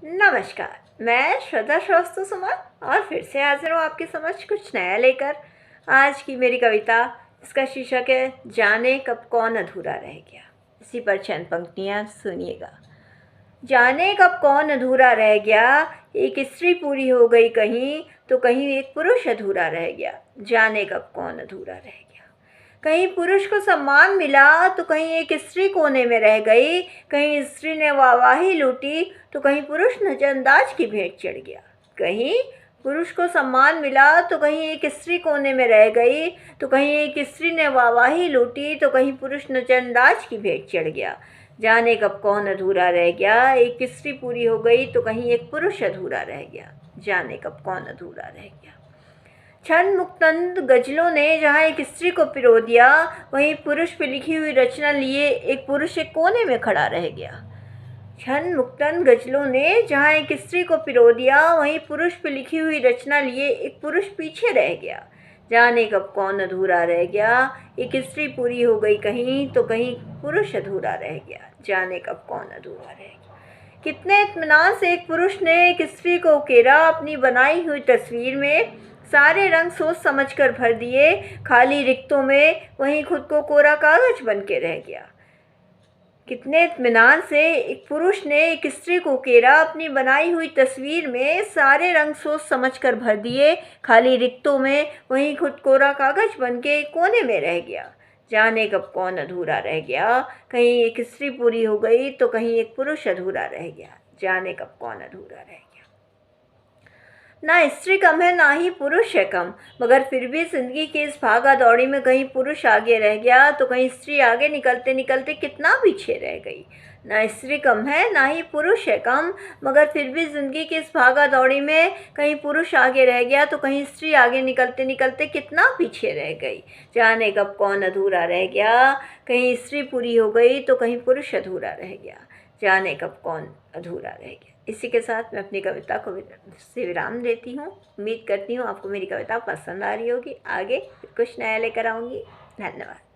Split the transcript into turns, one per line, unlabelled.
नमस्कार। मैं श्रद्धा श्रीवास्तव सुमन और फिर से हाजिर हूँ आपके समक्ष कुछ नया लेकर। आज की मेरी कविता, इसका शीर्षक है जाने कब कौन अधूरा रह गया। इसी पर चंद पंक्तियाँ सुनिएगा। जाने कब कौन अधूरा रह गया, एक स्त्री पूरी हो गई कहीं तो कहीं एक पुरुष अधूरा रह गया। जाने कब कौन अधूरा रह गया। कहीं पुरुष को सम्मान मिला तो कहीं एक स्त्री कोने में रह गई। कहीं स्त्री ने वाहवाही लूटी तो कहीं पुरुष नजरअंदाज की भेंट चढ़ गया। कहीं पुरुष को सम्मान मिला तो कहीं एक स्त्री कोने में रह गई। तो कहीं एक स्त्री ने वाहवाही लूटी तो कहीं पुरुष नजरअंदाज की भेंट चढ़ गया। जाने कब कौन अधूरा रह गया, एक स्त्री पूरी हो गई तो कहीं एक पुरुष अधूरा रह गया। जाने कब कौन अधूरा रह गया। छंद मुक्तंद गजलों ने जहाँ एक स्त्री को पिरो दिया, वहीं पुरुष पे लिखी हुई रचना लिए एक पुरुष एक कोने में खड़ा रह गया। छंद मुक्तंद गजलों ने जहाँ एक स्त्री को पिरो दिया, वहीं पुरुष पे लिखी हुई रचना लिए एक पुरुष पीछे रह गया। जाने कब कौन अधूरा रह गया, एक स्त्री पूरी हो गई कहीं तो कहीं पुरुष अधूरा रह गया। जाने कब कौन अधूरा रह गया। कितने इत्मीनान से एक पुरुष ने एक स्त्री को उकेरा, अपनी बनाई हुई तस्वीर में सारे रंग सोच समझकर भर दिए खाली रिक्तों में, वहीं खुद को कोरा कागज बन के रह गया। कितने इत्मीनान से एक पुरुष ने एक स्त्री को उकेरा, अपनी बनाई हुई तस्वीर में सारे रंग सोच समझकर भर दिए खाली रिक्तों में, वहीं खुद कोरा कागज बन के कोने में रह गया। जाने कब कौन अधूरा रह गया, कहीं एक स्त्री पूरी हो गई तो कहीं एक पुरुष अधूरा रह गया। जाने कब कौन अधूरा रह गया। ना स्त्री कम है ना ही पुरुष है कम, मगर फिर भी जिंदगी की इस भागा दौड़ी में कहीं पुरुष आगे रह गया तो कहीं स्त्री आगे निकलते निकलते कितना पीछे रह गई। ना स्त्री कम है ना ही पुरुष है कम, मगर फिर भी जिंदगी की इस भागा दौड़ी में कहीं पुरुष आगे रह गया तो कहीं स्त्री आगे निकलते निकलते कितना पीछे रह गई। जाने कब कौन अधूरा रह गया, कहीं स्त्री पूरी हो गई तो कहीं पुरुष अधूरा रह गया। जाने कब कौन अधूरा रह गया। इसी के साथ मैं अपनी कविता को से विराम देती हूँ। उम्मीद करती हूँ आपको मेरी कविता पसंद आ रही होगी। आगे कुछ नया लेकर आऊँगी। धन्यवाद।